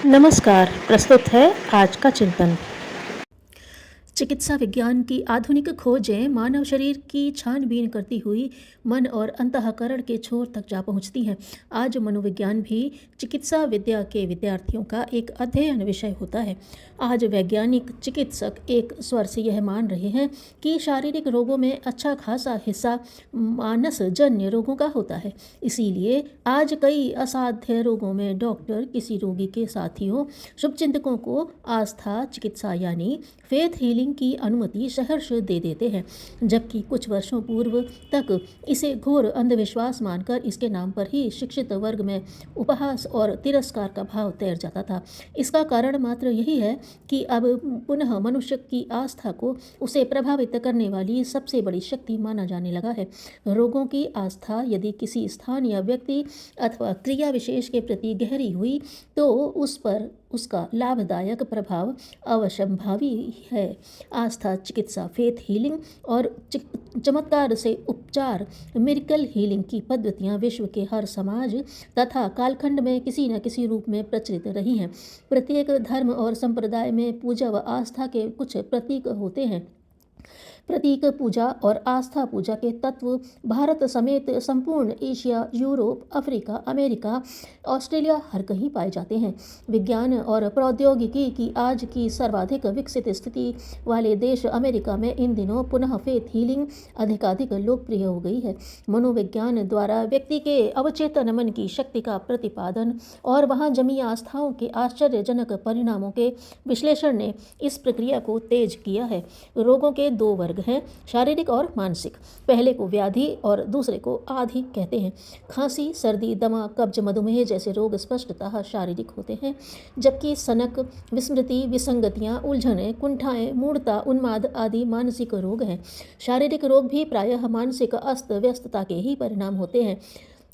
नमस्कार। प्रस्तुत है आज का चिंतन। चिकित्सा विज्ञान की आधुनिक खोजें मानव शरीर की छानबीन करती हुई मन और अंतःकरण के छोर तक जा पहुंचती हैं। आज मनोविज्ञान भी चिकित्सा विद्या के विद्यार्थियों का एक अध्ययन विषय होता है। आज वैज्ञानिक चिकित्सक एक स्वर से यह मान रहे हैं कि शारीरिक रोगों में अच्छा खासा हिस्सा मानसजन्य रोगों का होता है। इसीलिए आज कई असाध्य रोगों में डॉक्टर किसी रोगी के साथियों शुभचिंतकों को आस्था चिकित्सा यानी फेथ हीलिंग की अनुमति सहर्ष दे देते हैं, जबकि कुछ वर्षों पूर्व तक इसे घोर अंधविश्वास मानकर इसके नाम पर ही शिक्षित वर्ग में उपहास और तिरस्कार का भाव तैर जाता था। इसका कारण मात्र यही है कि अब पुनः मनुष्य की आस्था को उसे प्रभावित करने वाली सबसे बड़ी शक्ति माना जाने लगा है। रोगों की आस्था यदि किसी स्थान या व्यक्ति अथवा क्रिया विशेष के प्रति गहरी हुई तो उस पर उसका लाभदायक प्रभाव अवश्यंभावी है। आस्था चिकित्सा फेथ हीलिंग और चमत्कार से उपचार मिरेकल हीलिंग की पद्धतियां विश्व के हर समाज तथा कालखंड में किसी न किसी रूप में प्रचलित रही हैं। प्रत्येक धर्म और संप्रदाय में पूजा व आस्था के कुछ प्रतीक होते हैं। प्रतीक पूजा और आस्था पूजा के तत्व भारत समेत संपूर्ण Asia, Europe, Africa, America, Australia हर कहीं पाए जाते हैं। विज्ञान और प्रौद्योगिकी की आज की सर्वाधिक विकसित स्थिति वाले देश अमेरिका में इन दिनों पुनः फेथ हीलिंग अधिकाधिक लोकप्रिय हो गई है। मनोविज्ञान द्वारा व्यक्ति के अवचेतन मन की शक्ति का प्रतिपादन और वहां जमी आस्थाओं के आश्चर्यजनक परिणामों के विश्लेषण ने इस प्रक्रिया को तेज किया है। रोगों के दो वर्ग हैं, शारीरिक और मानसिक। पहले को व्याधि और दूसरे को आधि कहते हैं। खांसी, सर्दी, दमा, कब्ज, मधुमेह जैसे रोग स्पष्टतः शारीरिक होते हैं, जबकि सनक, विस्मृति, विसंगतियां, उलझनें, कुंठाएं, मूढ़ता, उन्माद आदि मानसिक रोग हैं। शारीरिक रोग भी प्रायः मानसिक अस्त व्यस्तता के ही परिणाम होते हैं।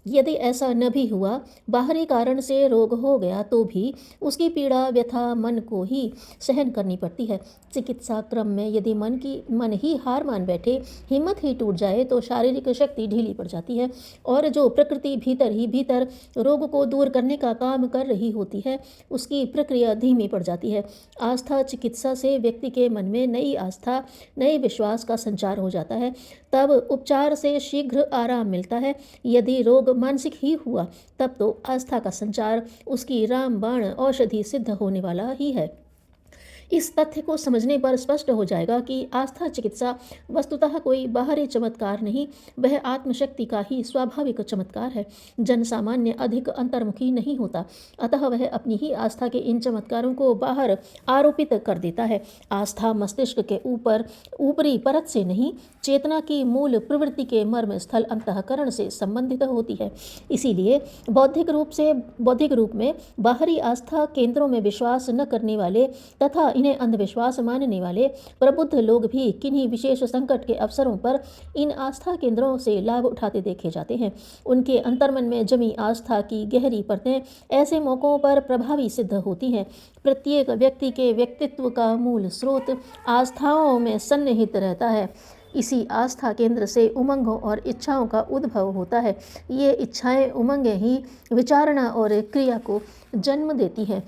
यदि ऐसा न भी हुआ, बाहरी कारण से रोग हो गया तो भी उसकी पीड़ा व्यथा मन को ही सहन करनी पड़ती है। चिकित्सा क्रम में यदि मन ही हार मान बैठे, हिम्मत ही टूट जाए तो शारीरिक शक्ति ढीली पड़ जाती है और जो प्रकृति भीतर ही भीतर रोग को दूर करने का काम कर रही होती है उसकी प्रक्रिया धीमी पड़ जाती है। आस्था चिकित्सा से व्यक्ति के मन में नई आस्था, नए विश्वास का संचार हो जाता है। तब उपचार से शीघ्र आराम मिलता है। यदि रोग मानसिक ही हुआ तब तो आस्था का संचार उसकी रामबाण औषधि सिद्ध होने वाला ही है। इस तथ्य को समझने पर स्पष्ट हो जाएगा कि आस्था चिकित्सा वस्तुतः कोई बाहरी चमत्कार नहीं, वह आत्मशक्ति का ही स्वाभाविक चमत्कार है। जन सामान्य अधिक अंतर्मुखी नहीं होता, अतः वह अपनी ही आस्था के इन चमत्कारों को बाहर आरोपित कर देता है। आस्था मस्तिष्क के ऊपर ऊपरी परत से नहीं, चेतना की मूल प्रवृत्ति के मर्म स्थल अंतःकरण से संबंधित होती है। इसीलिए बौद्धिक रूप में बाहरी आस्था केंद्रों में विश्वास न करने वाले तथा इन्हें अंधविश्वास मानने वाले प्रबुद्ध लोग भी किन्हीं विशेष संकट के अवसरों पर इन आस्था केंद्रों से लाभ उठाते देखे जाते हैं। उनके अंतर्मन में जमी आस्था की गहरी परतें ऐसे मौकों पर प्रभावी सिद्ध होती हैं। प्रत्येक व्यक्ति के व्यक्तित्व का मूल स्रोत आस्थाओं में सन्निहित रहता है। इसी आस्था केंद्र से उमंगों और इच्छाओं का उद्भव होता है। ये इच्छाएं उमंगें ही विचारणा और क्रिया को जन्म देती हैं।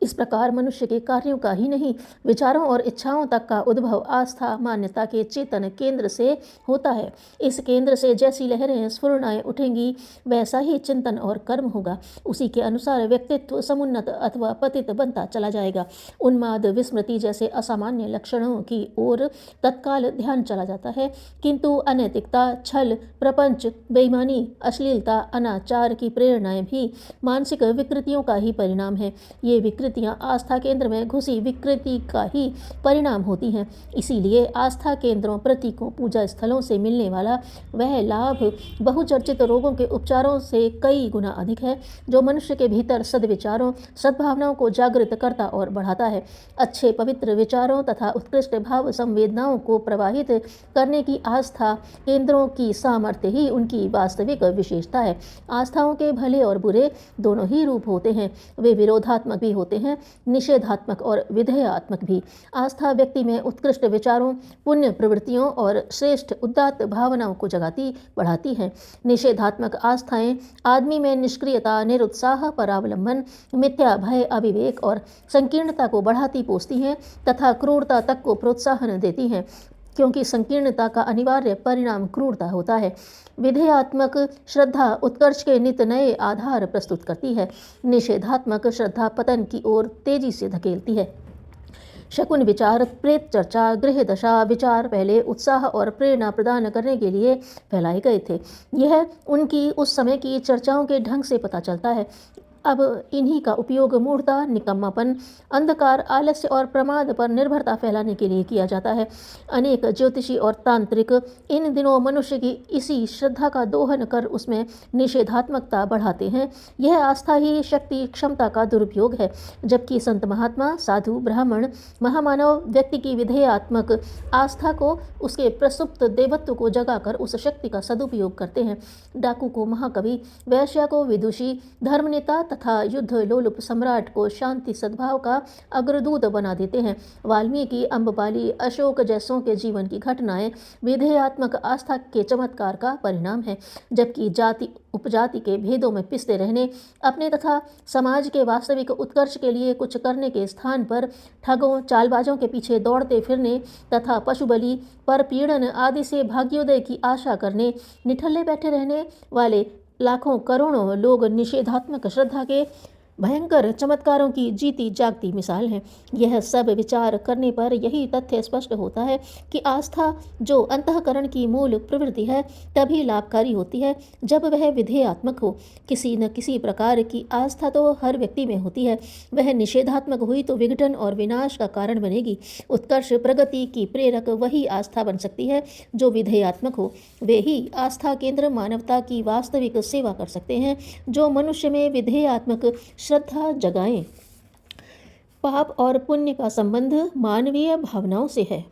इस प्रकार मनुष्य के कार्यों का ही नहीं, विचारों और इच्छाओं तक का उद्भव आस्था मान्यता के चेतन केंद्र से होता है। इस केंद्र से जैसी लहरें स्फुरणाएं उठेंगी वैसा ही चिंतन और कर्म होगा। उसी के अनुसार व्यक्तित्व समुन्नत अथवा पतित बनता चला जाएगा। उन्माद, विस्मृति जैसे असामान्य लक्षणों की ओर तत्काल ध्यान चला जाता है, किंतु अनैतिकता, छल, प्रपंच, बेईमानी, अश्लीलता, अनाचार की प्रेरणाएं भी मानसिक विकृतियों का ही परिणाम है। ये विकृतियां आस्था केंद्र में घुसी विकृति का ही परिणाम होती हैं। इसीलिए आस्था केंद्रों, प्रतीकों, पूजा स्थलों से मिलने वाला वह लाभ बहुचर्चित रोगों के उपचारों से कई गुना अधिक है, जो मनुष्य के भीतर सद्विचारों, सद्भावनाओं को जागृत करता और बढ़ाता है। अच्छे पवित्र विचारों तथा उत्कृष्ट भाव संवेदनाओं को प्रवाहित करने की आस्था केंद्रों की सामर्थ्य ही उनकी वास्तविक विशेषता है। आस्थाओं के भले और बुरे दोनों ही रूप होते हैं। वे विरोधात्मक भी होते हैं। हैं, निषेधात्मक और विधेयात्मक भी। आस्था व्यक्ति में उत्कृष्ट विचारों, पुण्य प्रवृत्तियों और श्रेष्ठ उदात्त भावनाओं को जगाती बढ़ाती हैं। निषेधात्मक आस्थाएं आदमी में निष्क्रियता, निरुत्साह, परावलंबन, मिथ्या भय, अविवेक और संकीर्णता को बढ़ाती पोसती हैं तथा क्रूरता तक को प्रोत्साहन देती हैं, क्योंकि संकीर्णता का अनिवार्य परिणाम क्रूरता होता है। विधेयात्मक श्रद्धा उत्कर्ष के नित नए आधार प्रस्तुत करती है। निषेधात्मक श्रद्धा पतन की ओर तेजी से धकेलती है। शकुन विचार, प्रेत चर्चा, गृह दशा विचार पहले उत्साह और प्रेरणा प्रदान करने के लिए फैलाए गए थे। यह उनकी उस समय की चर्चाओं के ढंग से पता चलता है। अब इन्हीं का उपयोग मूढ़ता, निकम्मापन, अंधकार, आलस्य और प्रमाद पर निर्भरता फैलाने के लिए किया जाता है। अनेक ज्योतिषी और तांत्रिक इन दिनों मनुष्य की इसी श्रद्धा का दोहन कर उसमें निषेधात्मकता बढ़ाते हैं। यह आस्था ही शक्ति क्षमता का दुरुपयोग है, जबकि संत महात्मा, साधु, ब्राह्मण, महामानव व्यक्ति की विधेयात्मक आस्था को, उसके प्रसुप्त देवत्व को जगाकर उस शक्ति का सदुपयोग करते हैं। डाकू को महाकवि, वैश्या को विदुषी, धर्मनेता तथा युद्ध लोलुप सम्राट को शांति सद्भाव का अग्रदूत बना देते हैं। वाल्मीकि, अम्बपाली, अशोक जैसों के जीवन की घटनाएं विधेयात्मक आस्था के चमत्कार का परिणाम है, जबकि जाति उपजाति के भेदों में पिसते रहने, अपने तथा समाज के वास्तविक उत्कर्ष के लिए कुछ करने के स्थान पर ठगों, चालबाजों के पीछे दौड़ते फिरने तथा पशुबलि, परपीड़न आदि से भाग्योदय की आशा करने, निठल्ले बैठे रहने वाले लाखों करोड़ों लोग निषेधात्मक श्रद्धा के भयंकर चमत्कारों की जीती जागती मिसाल है। यह सब विचार करने पर यही तथ्य स्पष्ट होता है कि आस्था जो अंतःकरण की मूल प्रवृत्ति है तभी लाभकारी होती है जब वह विधेयात्मक हो। किसी न किसी प्रकार की आस्था तो हर व्यक्ति में होती है, वह निषेधात्मक हुई तो विघटन और विनाश का कारण बनेगी। उत्कर्ष प्रगति की प्रेरक वही आस्था बन सकती है जो विधेयात्मक हो। वे ही आस्था केंद्र मानवता की वास्तविक सेवा कर सकते हैं जो मनुष्य में विधेयात्मक श्रद्धा जगाएं। पाप और पुण्य का संबंध मानवीय भावनाओं से है।